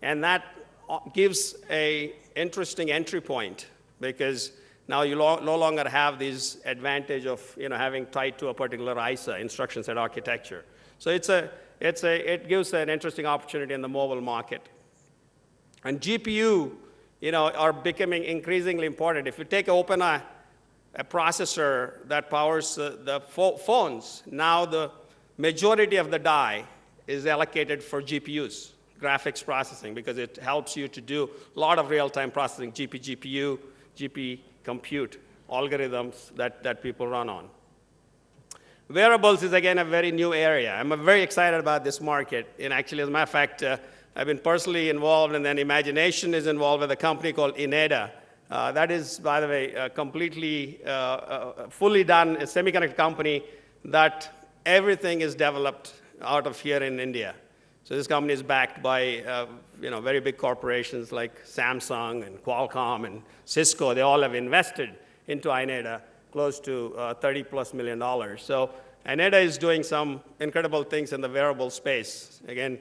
And that gives a interesting entry point, because now you no longer have this advantage of having tied to a particular ISA, instruction set architecture. So it gives an interesting opportunity in the mobile market. And GPU are becoming increasingly important. If you open a processor that powers the phones, now the majority of the die is allocated for GPUs, graphics processing, because it helps you to do a lot of real-time processing, GPU, GP compute algorithms that people run on. Wearables is, again, a very new area. I'm very excited about this market. And actually, as a matter of fact, I've been personally involved, and then Imagination is involved with a company called Ineda. That is, by the way, a completely fully done semiconductor company that everything is developed out of here in India. So this company is backed by very big corporations like Samsung and Qualcomm and Cisco. They all have invested into Ineda, close to $30+ million. So Ineda is doing some incredible things in the wearable space. Again,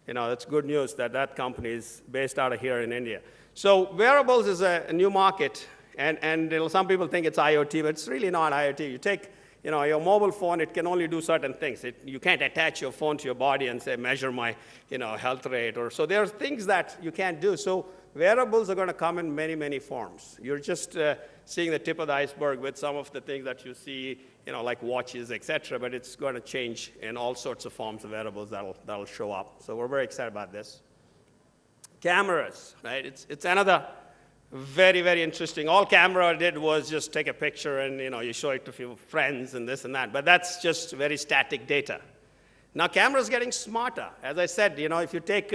it's good news that that company is based out of here in India. So wearables is a new market, and some people think it's IoT, but it's really not IoT. You take your mobile phone, it can only do certain things. You can't attach your phone to your body and say, measure my health rate. So there are things that you can't do. So wearables are going to come in many, many forms. You're just seeing the tip of the iceberg with some of the things that you see, like watches, et cetera, but it's going to change in all sorts of forms of wearables that'll show up. So we're very excited about this. Cameras, right? It's another very, very interesting. All camera did was just take a picture and you show it to a few friends and this and that, but that's just very static data. Now camera's getting smarter. As I said, if you take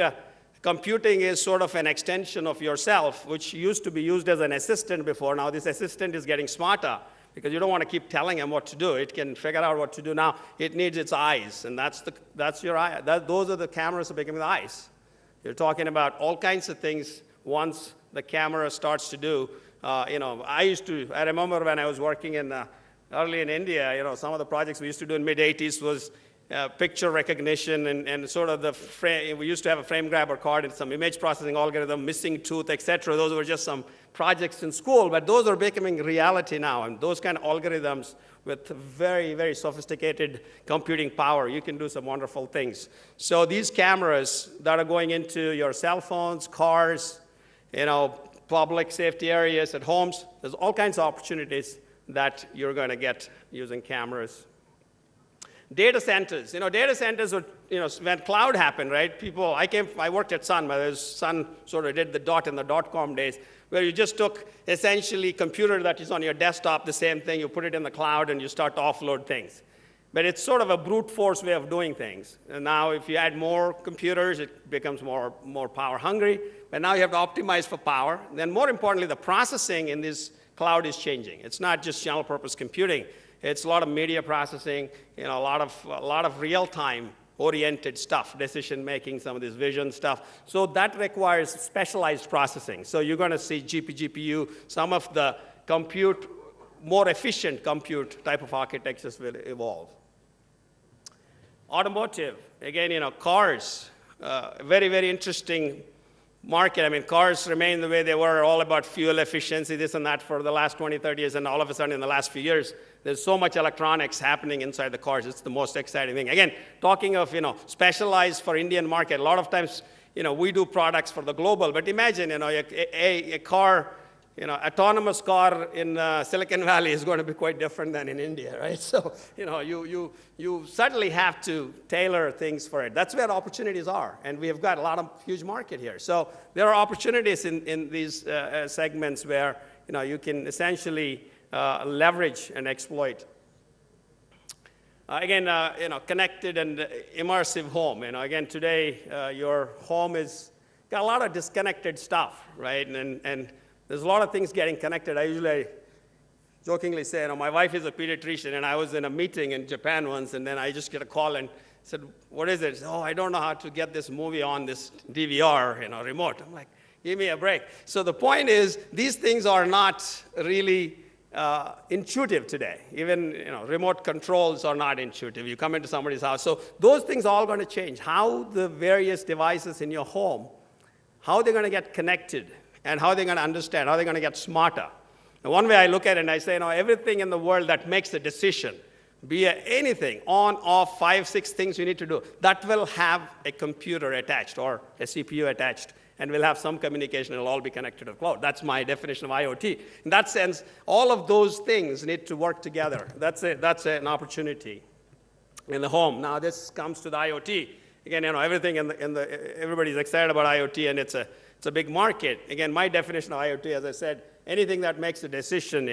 computing is sort of an extension of yourself, which used to be used as an assistant before. Now this assistant is getting smarter because you don't want to keep telling him what to do. It can figure out what to do. Now it needs its eyes, and that's your eye. Those are the cameras that are becoming the eyes. You're talking about all kinds of things once the camera starts to do. I remember when I was working early in India, some of the projects we used to do in mid-'80s was picture recognition and sort of we used to have a frame grabber card and some image processing algorithm, missing tooth, et cetera. Those were just some projects in school, but those are becoming reality now. And those kind of algorithms with very, very sophisticated computing power, you can do some wonderful things. So these cameras that are going into your cell phones, cars, public safety areas, at homes, there's all kinds of opportunities that you're going to get using cameras. Data centers. Data centers were, when cloud happened, right? I worked at Sun, but Sun sort of did the dot in the dot-com days, where you just took essentially computer that is on your desktop, the same thing, you put it in the cloud and you start to offload things. But it's sort of a brute force way of doing things. And now if you add more computers, it becomes more power hungry. But now you have to optimize for power. Then more importantly, the processing in this cloud is changing. It's not just general purpose computing. It's a lot of media processing, a lot of real-time oriented stuff, decision making, some of this vision stuff. So that requires specialized processing. So you're going to see GPU, some of the more efficient compute type of architectures will evolve. Automotive, again, cars, very, very interesting market. I mean, cars remain the way they were, all about fuel efficiency, this and that for the last 20, 30 years, and all of a sudden in the last few years, there's so much electronics happening inside the cars. It's the most exciting thing. Again, talking of, specialized for Indian market, a lot of times, we do products for the global, but imagine, a car, autonomous car in Silicon Valley is going to be quite different than in India, right? So, you suddenly have to tailor things for it. That's where opportunities are, and we have got a lot of huge market here. So there are opportunities in these segments where, you can essentially leverage and exploit. Again, connected and immersive home. Again, today, your home is got a lot of disconnected stuff, right? And there's a lot of things getting connected. I usually jokingly say, my wife is a pediatrician, and I was in a meeting in Japan once, and then I just get a call and said, what is it? I don't know how to get this movie on this DVR, remote. I'm like, give me a break. So the point is, these things are not really intuitive today. Even remote controls are not intuitive. You come into somebody's house. So those things are all going to change. How the various devices in your home, how they're going to get connected and how they're going to understand, how they're going to get smarter. And one way I look at it, and I say, everything in the world that makes a decision, be it anything, on, off, 5, 6 things we need to do, that will have a computer attached or a CPU attached, and will have some communication. It'll all be connected to the cloud. That's my definition of IoT. In that sense, all of those things need to work together. That's an opportunity in the home. Now, this comes to the IoT. Again, everything everybody's excited about IoT, and it's a big market. Again, my definition of IoT, as I said, anything that makes a decision.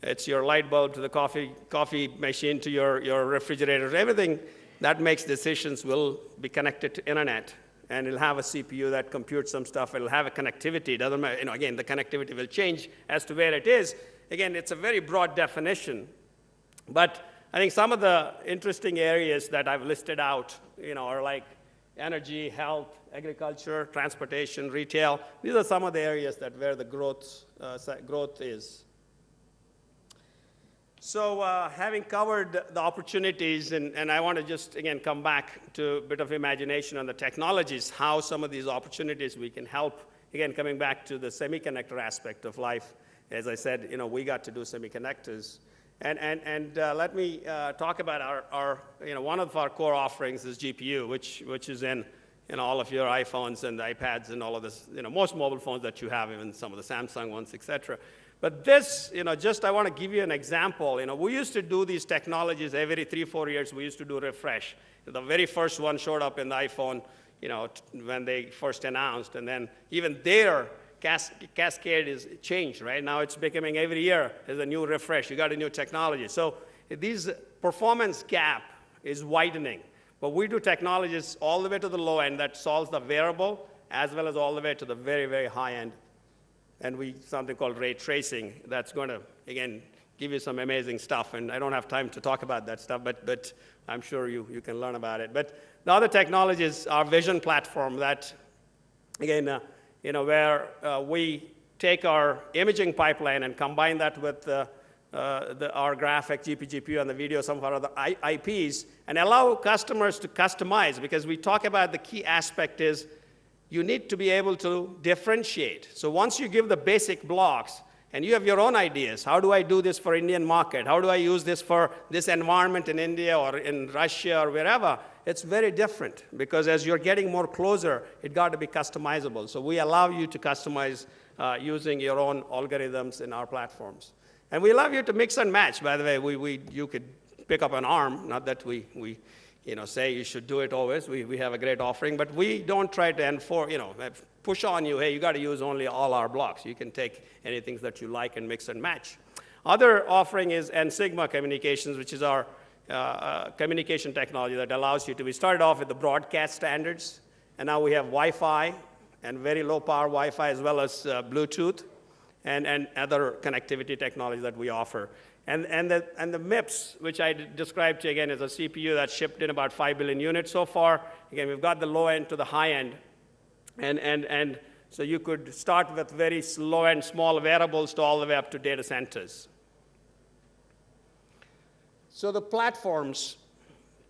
It's your light bulb to the coffee machine to your refrigerator. Everything that makes decisions will be connected to internet, and it'll have a CPU that computes some stuff. It'll have a connectivity. It doesn't matter. Again, the connectivity will change as to where it is. Again, it's a very broad definition, but I think some of the interesting areas that I've listed out, are like energy, health, agriculture, transportation, retail. These are some of the areas where the growth is. So having covered the opportunities, and I want to just, again, come back to a bit of imagination on the technologies, how some of these opportunities we can help. Again, coming back to the semiconductor aspect of life, as I said, we got to do semiconductors. And let me talk about our one of our core offerings is GPU, which is in all of your iPhones and iPads and all of this, most mobile phones that you have, even some of the Samsung ones, et cetera. But this, just I want to give you an example. We used to do these technologies every 3-4 years. We used to do refresh. The very first one showed up in the iPhone, when they first announced, and then even their cascade is changed, right? Now it's becoming every year there's a new refresh. You got a new technology. So these performance gap is widening. But we do technologies all the way to the low end that solves the variable, as well as all the way to the very, very high end. And something called ray tracing that's going to, again, give you some amazing stuff. And I don't have time to talk about that stuff, but I'm sure you can learn about it. But the other technology is our vision platform that, again, where we take our imaging pipeline and combine that with our graphic, GPU, and the video, some of our other IPs, and allow customers to customize, because we talk about the key aspect is you need to be able to differentiate. So once you give the basic blocks, and you have your own ideas, how do I do this for Indian market? How do I use this for this environment in India or in Russia or wherever? It's very different, because as you're getting more closer, it got to be customizable. So we allow you to customize using your own algorithms in our platforms. And we allow you to mix and match. By the way, you could pick up an ARM, not that we say you should do it always. We have a great offering, but we don't try to push on you, hey, you got to use only all our blocks. You can take anything that you like and mix and match. Other offering is N-Sigma Communications, which is our communication technology that allows you to, we started off with the broadcast standards, and now we have Wi-Fi and very low power Wi-Fi, as well as Bluetooth and other connectivity technology that we offer. And the MIPS, which I described to you again, is a CPU that's shipped in about 5 billion units so far. Again, we've got the low end to the high end. And so you could start with very low end, small variables to all the way up to data centers. So the platforms,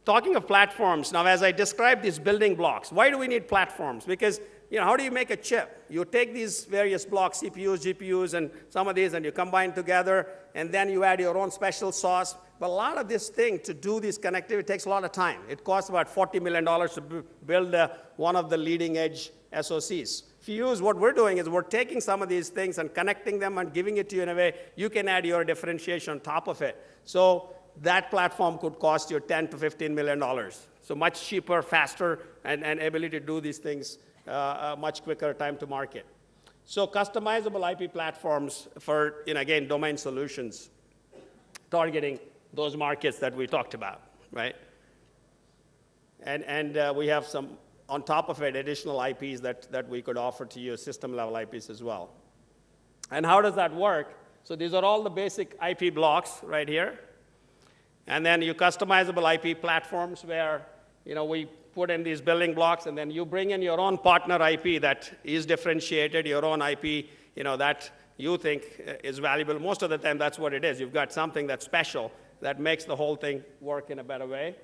talking of platforms, now as I described these building blocks, why do we need platforms? Because how do you make a chip? You take these various blocks, CPUs, GPUs, and some of these, and you combine together, and then you add your own special sauce. But a lot of this thing to do this connectivity takes a lot of time. It costs about $40 million to build one of the leading edge SoCs. If you use what we're doing is we're taking some of these things and connecting them and giving it to you in a way you can add your differentiation on top of it. So that platform could cost you $10 to $15 million. So much cheaper, faster, and ability to do these things much quicker time to market. So customizable IP platforms for, again, domain solutions, targeting those markets that we talked about, right? And we have some, on top of it, additional IPs that we could offer to you, system-level IPs as well. And how does that work? So these are all the basic IP blocks right here. And then you customizable IP platforms where, we put in these building blocks, and then you bring in your own partner IP that is differentiated, your own IP, that you think is valuable. Most of the time, that's what it is. You've got something that's special that makes the whole thing work in a better way.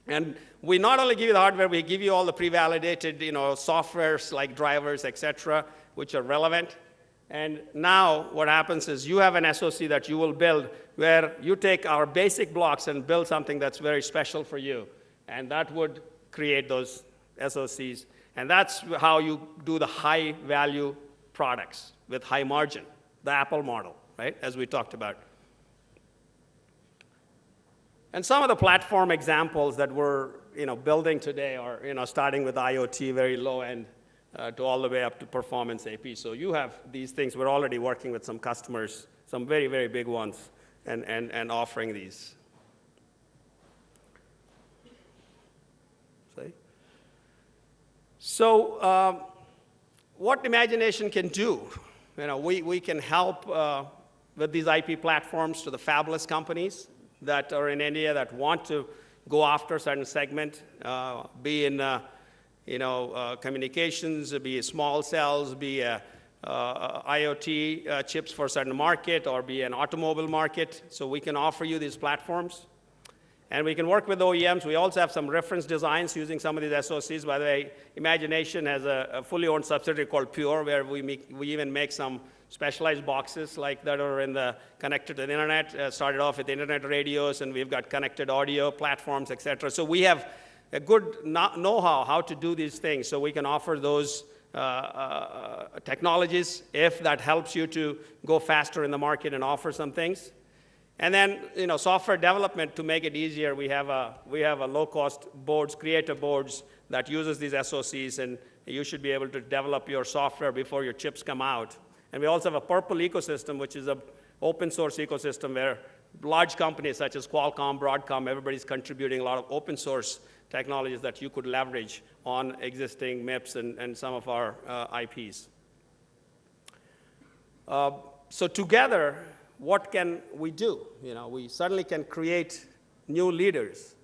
And we not only give you the hardware, we give you all the pre-validated, softwares like drivers, et cetera, which are relevant. And now what happens is you have an SoC that you will build where you take our basic blocks and build something that's very special for you. And that would create those SoCs. And that's how you do the high-value products with high margin, the Apple model, right, as we talked about. And some of the platform examples that we're building today are starting with IoT, very low end, to all the way up to performance AP. So you have these things. We're already working with some customers, some very, very big ones, and offering these. See? So what imagination can do? We can help with these IP platforms to the fabless companies that are in India that want to go after a certain segment, be in communications, be small cells, be IoT chips for a certain market, or be an automobile market. So we can offer you these platforms. And we can work with OEMs. We also have some reference designs using some of these SoCs. By the way, Imagination has a fully owned subsidiary called Pure, where we even make some specialized boxes like that are connected to the internet. Started off with internet radios, and we've got connected audio platforms, et cetera. So we have a good know-how how to do these things, so we can offer those technologies if that helps you to go faster in the market and offer some things. And then, software development to make it easier. We have a low-cost boards, creator boards that uses these SoCs, and you should be able to develop your software before your chips come out. And we also have a Purple ecosystem, which is an open source ecosystem where large companies such as Qualcomm, Broadcom, everybody's contributing a lot of open source technologies that you could leverage on existing MIPS and some of our IPs. So together, what can we do? We certainly can create new leaders,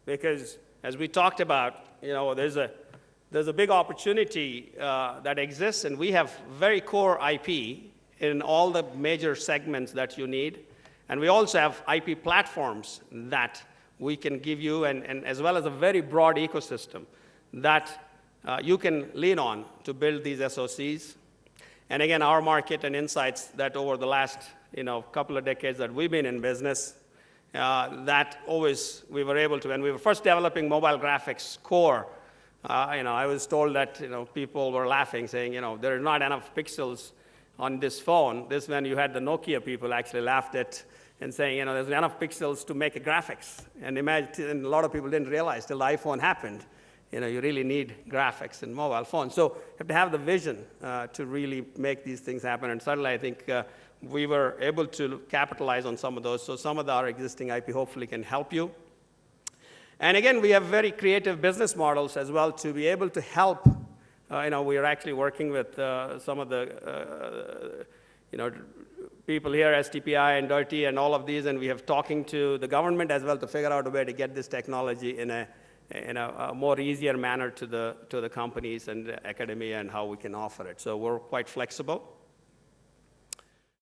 because as we talked about, there's a big opportunity that exists, and we have very core IP in all the major segments that you need. And we also have IP platforms that we can give you, and as well as a very broad ecosystem that you can lean on to build these SoCs. And again, our market and insights that over the last couple of decades that we've been in business, that always we were able to, when we were first developing mobile graphics core, I was told that people were laughing, saying there are not enough pixels on this phone. This when you had the Nokia people actually laughed at and saying there's enough pixels to make a graphics. And imagine, a lot of people didn't realize till the iPhone happened. You really need graphics in mobile phones. So you have to have the vision to really make these things happen. And certainly, I think we were able to capitalize on some of those. So some of our existing IP hopefully can help you. And again, we have very creative business models as well to be able to help. We are actually working with some of the people here, STPI and Dirty and all of these, and we have talking to the government as well to figure out a way to get this technology in a more easier manner to the companies and academia and how we can offer it. So we're quite flexible.